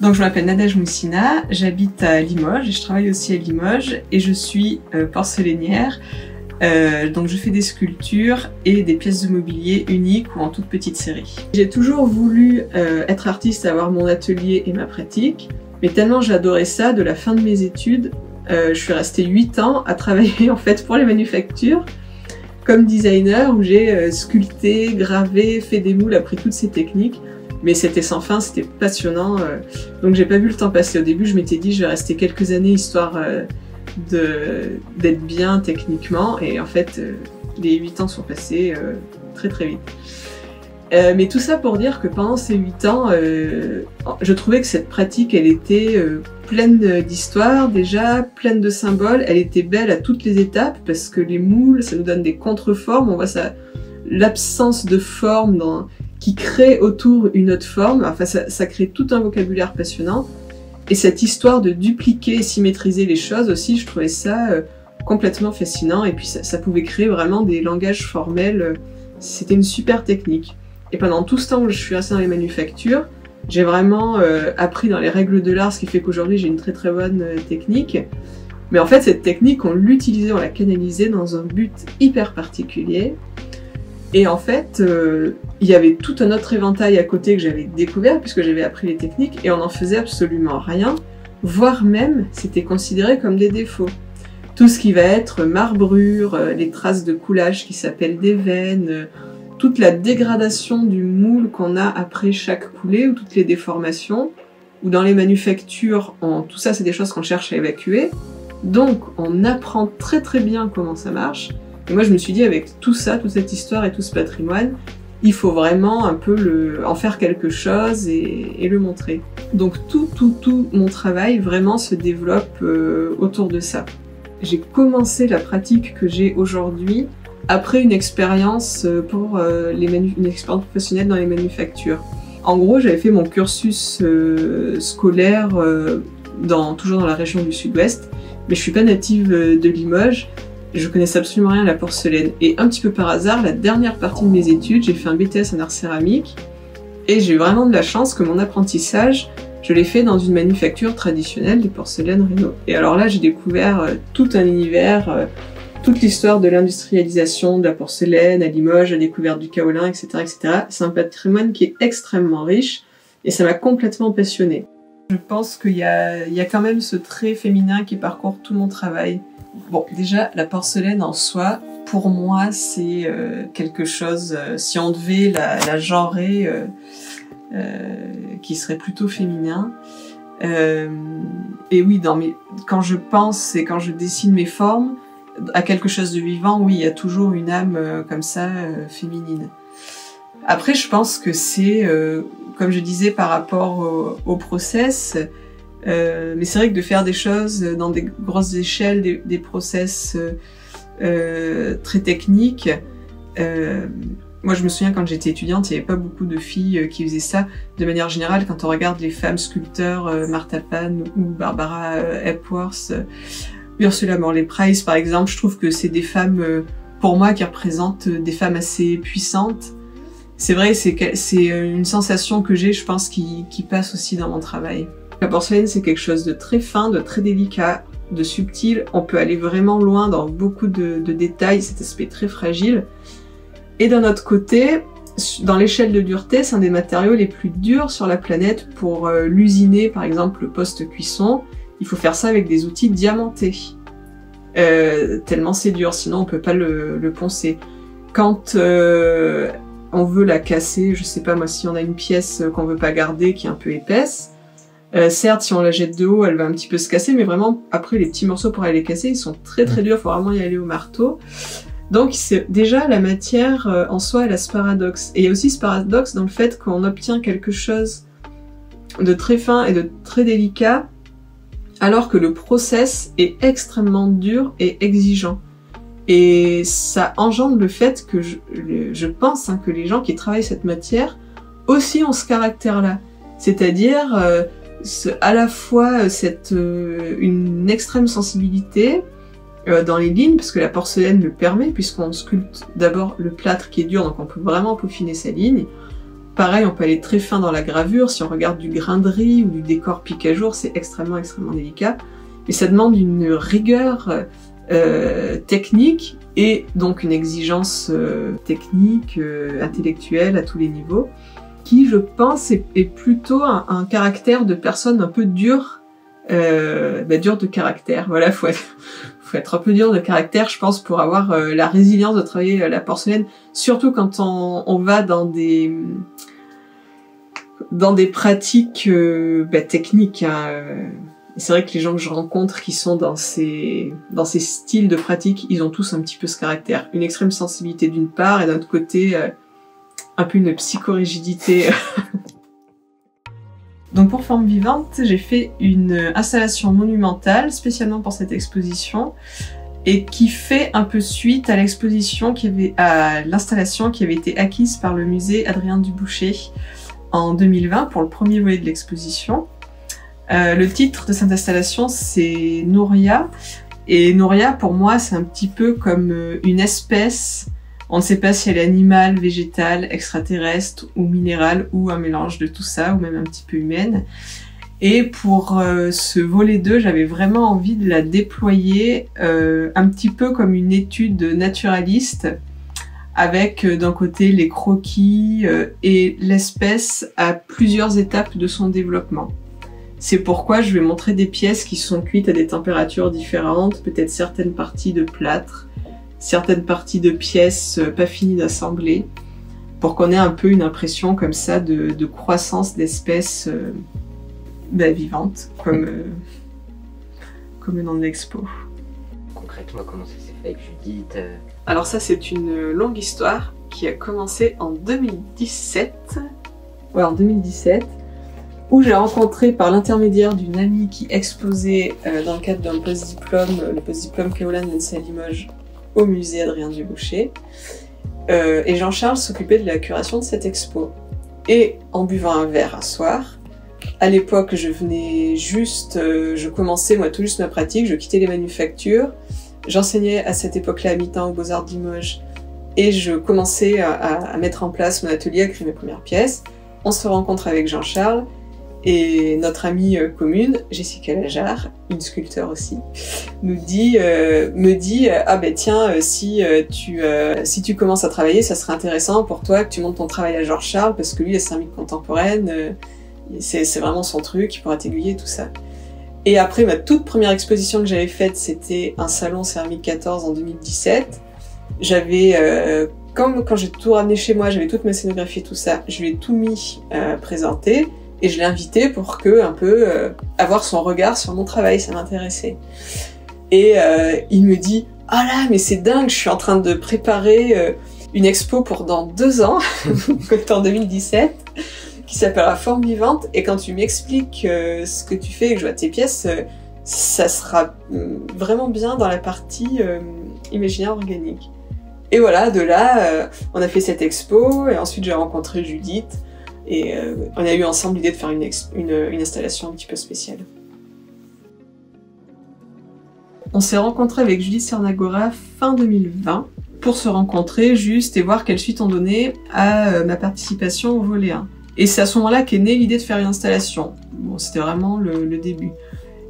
Donc je m'appelle Nadège Moussina, j'habite à Limoges et je travaille aussi à Limoges et je suis porcelainière. Donc je fais des sculptures et des pièces de mobilier uniques ou en toute petite série. J'ai toujours voulu être artiste, avoir mon atelier et ma pratique, mais tellement j'adorais ça, de la fin de mes études, je suis restée 8 ans à travailler en fait pour les manufactures comme designer où j'ai sculpté, gravé, fait des moules, appris toutes ces techniques. Mais c'était sans fin, c'était passionnant, donc j'ai pas vu le temps passer. Au début, je m'étais dit je vais rester quelques années histoire d'être bien techniquement, et en fait, les 8 ans sont passés très très vite. Mais tout ça pour dire que pendant ces 8 ans, je trouvais que cette pratique, elle était pleine d'histoires déjà, pleine de symboles, elle était belle à toutes les étapes, parce que les moules, ça nous donne des contreformes, on voit ça, l'absence de forme qui crée autour une autre forme, enfin ça crée tout un vocabulaire passionnant. Et cette histoire de dupliquer et symétriser les choses aussi, je trouvais ça complètement fascinant, et puis ça pouvait créer vraiment des langages formels, c'était une super technique. Et pendant tout ce temps où je suis restée dans les manufactures, j'ai vraiment appris dans les règles de l'art, ce qui fait qu'aujourd'hui j'ai une très très bonne technique. Mais en fait cette technique, on l'utilisait, on la canalisait dans un but hyper particulier. Et en fait, il y avait tout un autre éventail à côté que j'avais découvert puisque j'avais appris les techniques et on n'en faisait absolument rien, voire même c'était considéré comme des défauts. Tout ce qui va être marbrure, les traces de coulage qui s'appellent des veines, toute la dégradation du moule qu'on a après chaque coulée ou toutes les déformations, ou dans les manufactures, tout ça c'est des choses qu'on cherche à évacuer. Donc on apprend très très bien comment ça marche. Et moi je me suis dit, avec tout ça, toute cette histoire et tout ce patrimoine, il faut vraiment un peu en faire quelque chose et le montrer. Donc tout mon travail vraiment se développe autour de ça. J'ai commencé la pratique que j'ai aujourd'hui après une expérience une expérience professionnelle dans les manufactures. En gros, j'avais fait mon cursus scolaire toujours dans la région du Sud-Ouest, mais je suis pas native de Limoges. Je connaissais absolument rien à la porcelaine. Et un petit peu par hasard, la dernière partie de mes études, j'ai fait un BTS en art céramique. Et j'ai eu vraiment de la chance que mon apprentissage, je l'ai fait dans une manufacture traditionnelle des porcelaines Reynaud. Et alors là, j'ai découvert tout un univers, toute l'histoire de l'industrialisation de la porcelaine à Limoges, la découverte du kaolin, etc., etc. C'est un patrimoine qui est extrêmement riche et ça m'a complètement passionnée. Je pense qu'il y a quand même ce trait féminin qui parcourt tout mon travail. Bon, déjà, la porcelaine en soi, pour moi, c'est quelque chose, si on devait la genrer, qui serait plutôt féminin. Et oui, quand je pense et quand je dessine mes formes, à quelque chose de vivant, oui, il y a toujours une âme comme ça, féminine. Après, je pense que c'est, comme je disais, par rapport au process, mais c'est vrai que de faire des choses dans des grosses échelles, des process très techniques, moi je me souviens quand j'étais étudiante, il n'y avait pas beaucoup de filles qui faisaient ça. De manière générale, quand on regarde les femmes sculpteurs, Martha Pan ou Barbara Hepworth, Ursula Morley-Price par exemple, je trouve que c'est des femmes, pour moi, qui représentent des femmes assez puissantes. C'est vrai, c'est une sensation que j'ai, je pense, qui passe aussi dans mon travail. La porcelaine, c'est quelque chose de très fin, de très délicat, de subtil. On peut aller vraiment loin dans beaucoup de détails, cet aspect très fragile. Et d'un autre côté, dans l'échelle de dureté, c'est un des matériaux les plus durs sur la planète pour l'usiner, par exemple, le post-cuisson. Il faut faire ça avec des outils diamantés. Tellement c'est dur, sinon on peut pas le poncer. Quand on veut la casser, je sais pas moi, si on a une pièce qu'on veut pas garder, qui est un peu épaisse, certes, si on la jette de haut, elle va un petit peu se casser, mais vraiment, après, les petits morceaux pour aller les casser, ils sont très très durs, il faut vraiment y aller au marteau. Donc, déjà, la matière, en soi, elle a ce paradoxe. Et il y a aussi ce paradoxe dans le fait qu'on obtient quelque chose de très fin et de très délicat, alors que le process est extrêmement dur et exigeant. Et ça engendre le fait que je pense que les gens qui travaillent cette matière aussi ont ce caractère-là. C'est-à-dire à la fois une extrême sensibilité dans les lignes, parce que la porcelaine le permet, puisqu'on sculpte d'abord le plâtre qui est dur, donc on peut vraiment peaufiner sa ligne. Pareil, on peut aller très fin dans la gravure. Si on regarde du grain de riz ou du décor pique à jour, c'est extrêmement délicat. Mais ça demande une rigueur technique et donc une exigence technique, intellectuelle à tous les niveaux, qui, je pense, est plutôt un caractère de personne un peu dure, dure de caractère. Voilà, faut être un peu dur de caractère, je pense, pour avoir la résilience de travailler la porcelaine, surtout quand on va dans des pratiques techniques. C'est vrai que les gens que je rencontre qui sont dans ces styles de pratique, ils ont tous un petit peu ce caractère. Une extrême sensibilité d'une part, et d'un autre côté, un peu une psychorigidité. Donc pour Forme Vivante, j'ai fait une installation monumentale, spécialement pour cette exposition, et qui fait un peu suite à l'installation qui avait été acquise par le musée Adrien Dubouché en 2020 pour le premier volet de l'exposition. Le titre de cette installation, c'est Nouria. Et Nouria, pour moi, c'est un petit peu comme une espèce. On ne sait pas si elle est animale, végétale, extraterrestre ou minérale, ou un mélange de tout ça, ou même un petit peu humaine. Et pour ce volet 2, j'avais vraiment envie de la déployer un petit peu comme une étude naturaliste, avec d'un côté les croquis et l'espèce à plusieurs étapes de son développement. C'est pourquoi je vais montrer des pièces qui sont cuites à des températures différentes, peut-être certaines parties de plâtre, certaines parties de pièces pas finies d'assembler, pour qu'on ait un peu une impression comme ça de croissance d'espèces vivantes, comme dans l'expo. Concrètement, comment ça s'est fait avec Judith Alors ça, c'est une longue histoire qui a commencé en 2017. Ouais, en 2017. Où j'ai rencontré par l'intermédiaire d'une amie qui exposait dans le cadre d'un post-diplôme, le post-diplôme Keolan Lensa Limoges, au musée Adrien Dubouché. Et Jean-Charles s'occupait de la curation de cette expo. Et en buvant un verre un soir, à l'époque je venais juste, je commençais moi tout juste ma pratique, je quittais les manufactures, j'enseignais à cette époque-là à mi-temps aux Beaux-Arts de Limoges, et je commençais à mettre en place mon atelier, à créer mes premières pièces. On se rencontre avec Jean-Charles, et notre amie commune, Jessica Lajarre, une sculpteur aussi, me dit ah ben tiens, si tu commences à travailler, ça serait intéressant pour toi que tu montes ton travail à Georges Charles, parce que lui, la céramique contemporaine, c'est vraiment son truc, il pourra t'aiguiller, tout ça. Et après, ma toute première exposition que j'avais faite, c'était un salon Céramique 14 en 2017. J'avais, quand j'ai tout ramené chez moi, j'avais toute ma scénographie et tout ça, je lui ai tout mis à présenter. Et je l'ai invité pour un peu avoir son regard sur mon travail, ça m'intéressait. Et il me dit « Ah là, mais c'est dingue, je suis en train de préparer une expo pour dans 2 ans, en 2017, qui s'appellera Forme Vivante, et quand tu m'expliques ce que tu fais et que je vois tes pièces, ça sera vraiment bien dans la partie imaginaire organique. » Et voilà, de là, on a fait cette expo, et ensuite j'ai rencontré Judith, et on a eu ensemble l'idée de faire une installation un petit peu spéciale. On s'est rencontrés avec Judith Cernagora fin 2020 pour se rencontrer juste et voir quelle suite on donnait à ma participation au volet 1. Et c'est à ce moment-là qu'est née l'idée de faire une installation. Bon, c'était vraiment le début.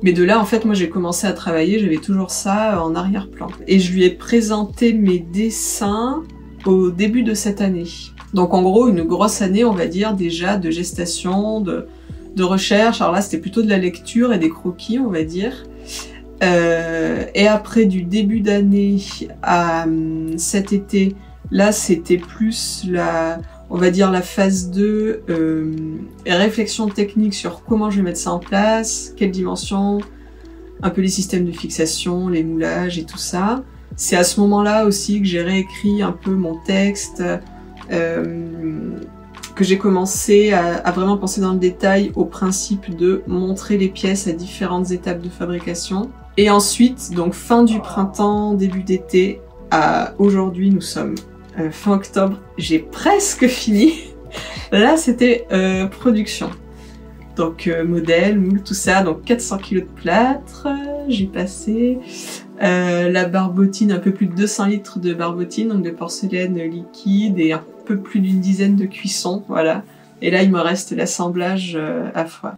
Mais de là, en fait, moi j'ai commencé à travailler, j'avais toujours ça en arrière-plan. Et je lui ai présenté mes dessins au début de cette année. Donc en gros, une grosse année, on va dire, déjà de gestation, de recherche. Alors là, c'était plutôt de la lecture et des croquis, on va dire. Et après, du début d'année à cet été, là, c'était plus on va dire la phase 2, réflexion technique sur comment je vais mettre ça en place, quelles dimensions, un peu les systèmes de fixation, les moulages et tout ça. C'est à ce moment-là aussi que j'ai réécrit un peu mon texte, que j'ai commencé à vraiment penser dans le détail au principe de montrer les pièces à différentes étapes de fabrication. Et ensuite, donc fin du printemps, début d'été, à aujourd'hui, nous sommes fin octobre, j'ai presque fini. Là, c'était production. Donc modèle, moule, tout ça, donc 400 kg de plâtre, j'ai passé la barbotine, un peu plus de 200 litres de barbotine, donc de porcelaine liquide et un peu plus d'une dizaine de cuissons, voilà. Et là, il me reste l'assemblage à froid.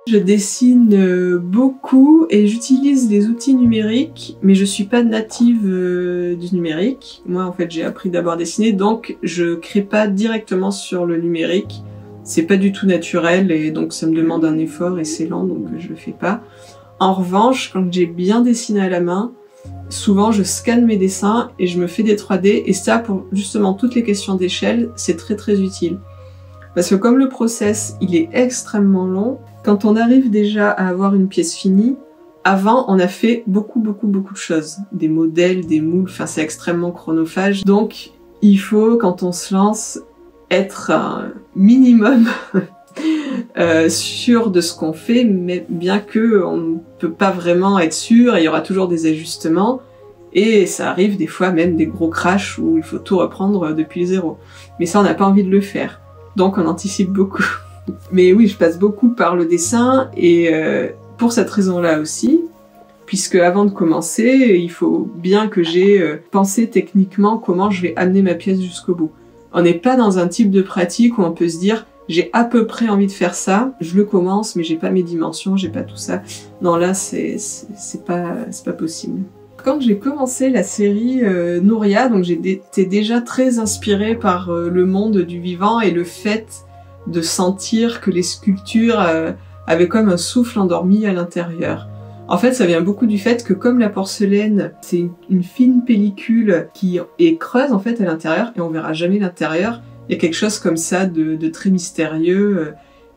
Je dessine beaucoup et j'utilise des outils numériques, mais je suis pas native du numérique. Moi, en fait, j'ai appris d'abord à dessiner, donc je crée pas directement sur le numérique. C'est pas du tout naturel et donc ça me demande un effort et c'est lent, donc je le fais pas. En revanche, quand j'ai bien dessiné à la main, souvent je scanne mes dessins et je me fais des 3D, et ça, pour justement toutes les questions d'échelle, c'est très très utile. Parce que comme le process, il est extrêmement long, quand on arrive déjà à avoir une pièce finie, avant on a fait beaucoup de choses. Des modèles, des moules, enfin c'est extrêmement chronophage. Donc il faut, quand on se lance, être un minimum sûr de ce qu'on fait, mais bien que on ne peut pas vraiment être sûr, et il y aura toujours des ajustements, et ça arrive des fois même des gros crashs où il faut tout reprendre depuis zéro. Mais ça, on n'a pas envie de le faire. Donc on anticipe beaucoup. Mais oui, je passe beaucoup par le dessin, et pour cette raison-là aussi, puisque avant de commencer, il faut bien que j'ai pensé techniquement comment je vais amener ma pièce jusqu'au bout. On n'est pas dans un type de pratique où on peut se dire j'ai à peu près envie de faire ça, je le commence, mais j'ai pas mes dimensions, j'ai pas tout ça. Non, là, c'est pas possible. Quand j'ai commencé la série Nouria, donc j'étais déjà très inspirée par le monde du vivant et le fait de sentir que les sculptures avaient comme un souffle endormi à l'intérieur. En fait, ça vient beaucoup du fait que comme la porcelaine, c'est une fine pellicule qui est creuse en fait à l'intérieur, et on verra jamais l'intérieur, il y a quelque chose comme ça de très mystérieux,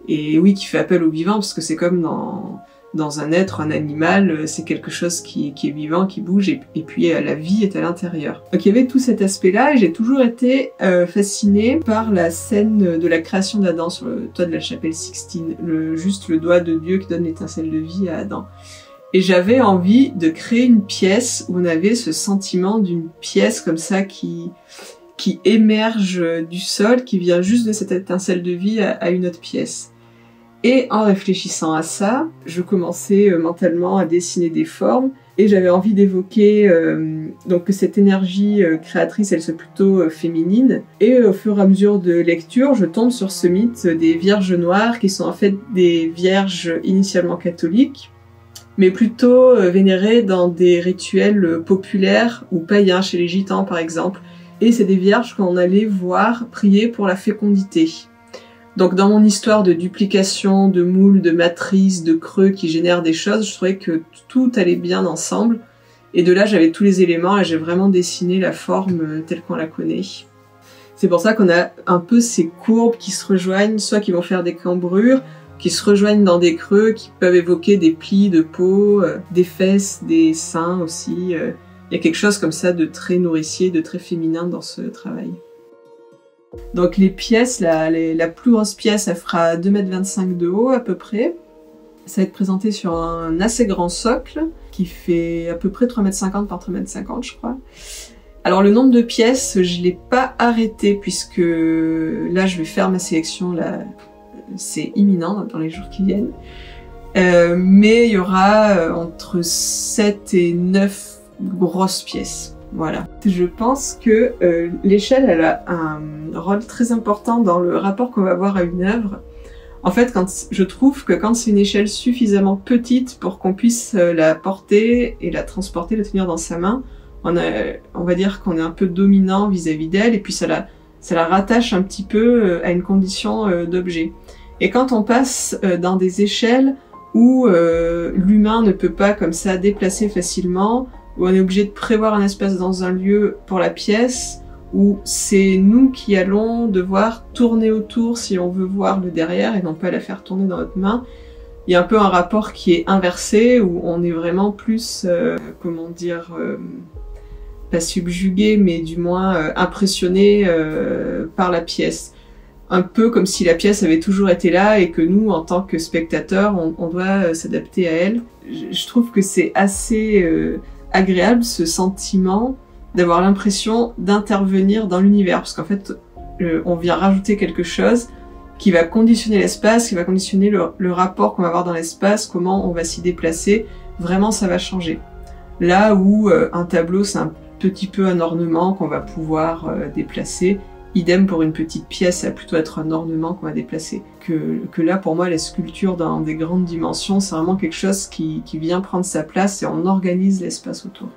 et oui, qui fait appel au vivant, parce que c'est comme dans un être, un animal, c'est quelque chose qui est vivant, qui bouge, et puis la vie est à l'intérieur. Donc il y avait tout cet aspect-là, et j'ai toujours été fascinée par la scène de la création d'Adam sur le toit de la chapelle Sixtine, juste le doigt de Dieu qui donne l'étincelle de vie à Adam. Et j'avais envie de créer une pièce où on avait ce sentiment d'une pièce comme ça qui émerge du sol, qui vient juste de cette étincelle de vie à une autre pièce. Et en réfléchissant à ça, je commençais mentalement à dessiner des formes, et j'avais envie d'évoquer donc que cette énergie créatrice, elle soit plutôt féminine. Et au fur et à mesure de lecture, je tombe sur ce mythe des Vierges noires, qui sont en fait des vierges initialement catholiques, mais plutôt vénérées dans des rituels populaires ou païens, chez les gitans par exemple. Et c'est des vierges qu'on allait voir prier pour la fécondité. Donc dans mon histoire de duplication, de moules, de matrices, de creux qui génèrent des choses, je trouvais que tout allait bien ensemble. Et de là, j'avais tous les éléments et j'ai vraiment dessiné la forme telle qu'on la connaît. C'est pour ça qu'on a un peu ces courbes qui se rejoignent, soit qui vont faire des cambrures, qui se rejoignent dans des creux, qui peuvent évoquer des plis de peau, des fesses, des seins aussi. Il y a quelque chose comme ça de très nourricier, de très féminin dans ce travail. Donc les pièces, la plus grosse pièce, elle fera 2,25 m de haut à peu près. Ça va être présenté sur un assez grand socle qui fait à peu près 3,50 m par 3,50 m je crois. Alors le nombre de pièces, je l'ai pas arrêté puisque là je vais faire ma sélection, là c'est imminent dans les jours qui viennent. Mais il y aura entre 7 et 9 grosses pièces. Voilà. Je pense que l'échelle, elle a un rôle très important dans le rapport qu'on va avoir à une œuvre. En fait, je trouve que quand c'est une échelle suffisamment petite pour qu'on puisse la porter et la transporter, la tenir dans sa main, on va dire qu'on est un peu dominant vis-à-vis d'elle, et puis ça la rattache un petit peu à une condition d'objet. Et quand on passe dans des échelles où l'humain ne peut pas comme ça déplacer facilement, où on est obligé de prévoir un espace dans un lieu pour la pièce, où c'est nous qui allons devoir tourner autour si on veut voir le derrière et non pas la faire tourner dans notre main. Il y a un peu un rapport qui est inversé, où on est vraiment plus, comment dire, pas subjugué, mais du moins impressionné par la pièce. Un peu comme si la pièce avait toujours été là et que nous, en tant que spectateurs, on doit s'adapter à elle. Je trouve que c'est assez agréable, ce sentiment d'avoir l'impression d'intervenir dans l'univers, parce qu'en fait, on vient rajouter quelque chose qui va conditionner l'espace, qui va conditionner le rapport qu'on va avoir dans l'espace, comment on va s'y déplacer. Vraiment, ça va changer. Là où un tableau, c'est un petit peu un ornement qu'on va pouvoir déplacer, idem pour une petite pièce, ça va plutôt être un ornement qu'on va déplacer. Que là, pour moi, la sculpture dans des grandes dimensions, c'est vraiment quelque chose qui vient prendre sa place et on organise l'espace autour.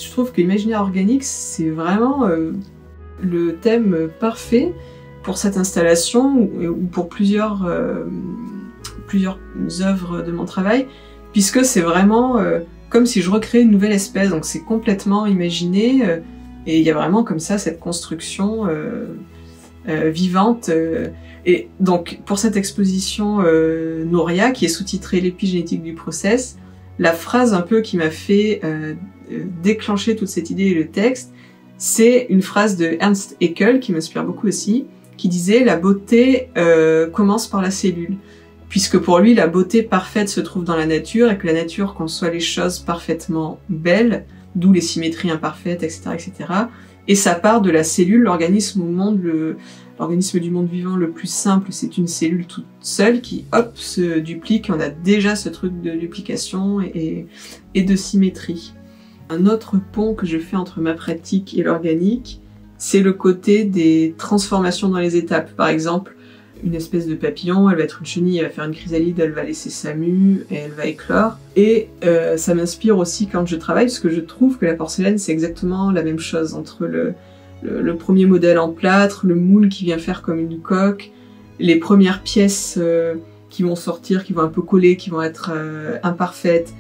Je trouve que l'imaginaire organique, c'est vraiment le thème parfait pour cette installation ou pour plusieurs œuvres de mon travail, puisque c'est vraiment comme si je recréais une nouvelle espèce, donc c'est complètement imaginé, et il y a vraiment comme ça cette construction vivante. Et donc pour cette exposition Nouria, qui est sous-titrée L'épigénétique du process, la phrase un peu qui m'a fait déclencher toute cette idée et le texte, c'est une phrase de Ernst Haeckel qui m'inspire beaucoup aussi, qui disait « La beauté commence par la cellule ». Puisque pour lui, la beauté parfaite se trouve dans la nature et que la nature conçoit les choses parfaitement belles, d'où les symétries imparfaites, etc., etc. Et ça part de la cellule, l'organisme du monde vivant le plus simple, c'est une cellule toute seule qui, hop, se duplique. On a déjà ce truc de duplication et de symétrie. Un autre pont que je fais entre ma pratique et l'organique, c'est le côté des transformations dans les étapes. Par exemple, une espèce de papillon, elle va être une chenille, elle va faire une chrysalide, elle va laisser sa mue et elle va éclore. Et ça m'inspire aussi quand je travaille, parce que je trouve que la porcelaine, c'est exactement la même chose entre le premier modèle en plâtre, le moule qui vient faire comme une coque, les premières pièces qui vont sortir, qui vont un peu coller, qui vont être imparfaites,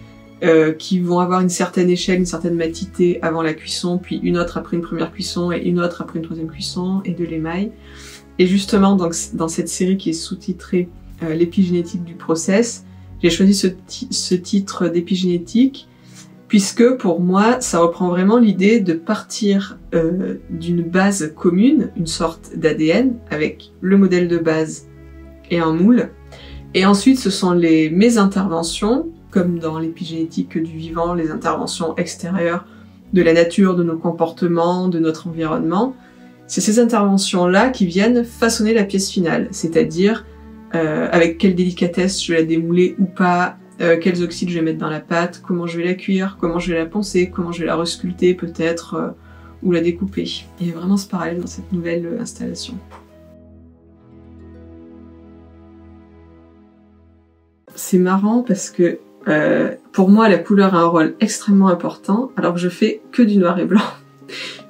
qui vont avoir une certaine échelle, une certaine matité avant la cuisson, puis une autre après une première cuisson, et une autre après une troisième cuisson, et de l'émail. Et justement, donc, dans cette série qui est sous-titrée l'épigénétique du process, j'ai choisi ce titre d'épigénétique, puisque pour moi, ça reprend vraiment l'idée de partir d'une base commune, une sorte d'ADN, avec le modèle de base et un moule. Et ensuite, ce sont mes interventions, comme dans l'épigénétique du vivant, les interventions extérieures de la nature, de nos comportements, de notre environnement. C'est ces interventions-là qui viennent façonner la pièce finale, c'est-à-dire avec quelle délicatesse je vais la démouler ou pas, quels oxydes je vais mettre dans la pâte, comment je vais la cuire, comment je vais la poncer, comment je vais la resculpter peut-être, ou la découper. Il y a vraiment ce parallèle dans cette nouvelle installation. C'est marrant parce que pour moi la couleur a un rôle extrêmement important alors que je fais que du noir et blanc.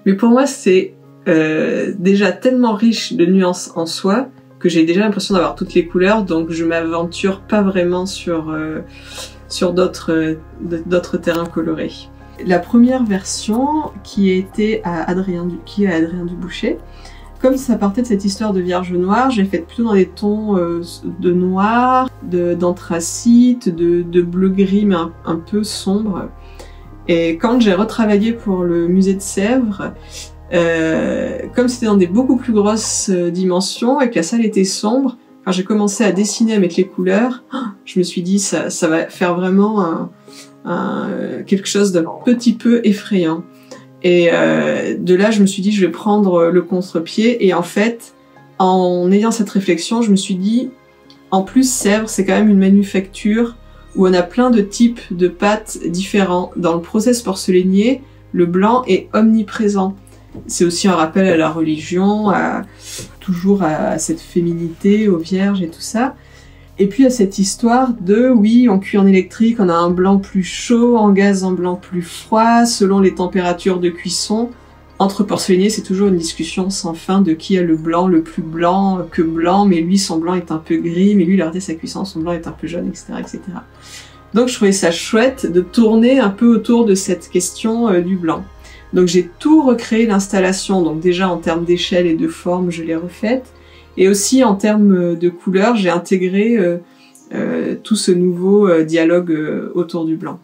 Mais pour moi c'est déjà tellement riche de nuances en soi que j'ai déjà l'impression d'avoir toutes les couleurs, donc je m'aventure pas vraiment sur d'autres terrains colorés. La première version qui était à Adrien Duboucher, comme ça partait de cette histoire de Vierge Noire, j'ai fait plutôt dans des tons de noir, d'anthracite, de bleu-gris, mais un peu sombre. Et quand j'ai retravaillé pour le musée de Sèvres, comme c'était dans des beaucoup plus grosses dimensions et que la salle était sombre, quand j'ai commencé à dessiner, à mettre les couleurs, je me suis dit ça va faire vraiment quelque chose d'un petit peu effrayant. Et de là, je me suis dit, je vais prendre le contre-pied. Et en fait, en ayant cette réflexion, je me suis dit, en plus, Sèvres, c'est quand même une manufacture où on a plein de types de pâtes différents. Dans le process porcelainier, le blanc est omniprésent. C'est aussi un rappel à la religion, toujours à cette féminité, aux vierges et tout ça. Et puis à cette histoire de, oui, on cuit en électrique, on a un blanc plus chaud, en gaz un blanc plus froid, selon les températures de cuisson. Entre porcelainiers, c'est toujours une discussion sans fin de qui a le blanc le plus blanc que blanc, mais lui, son blanc est un peu gris, mais lui, il a raté sa cuisson, son blanc est un peu jaune, etc., etc. Donc je trouvais ça chouette de tourner un peu autour de cette question du blanc. Donc j'ai tout recréé l'installation, donc déjà en termes d'échelle et de forme, je l'ai refaite. Et aussi en termes de couleurs, j'ai intégré tout ce nouveau dialogue autour du blanc.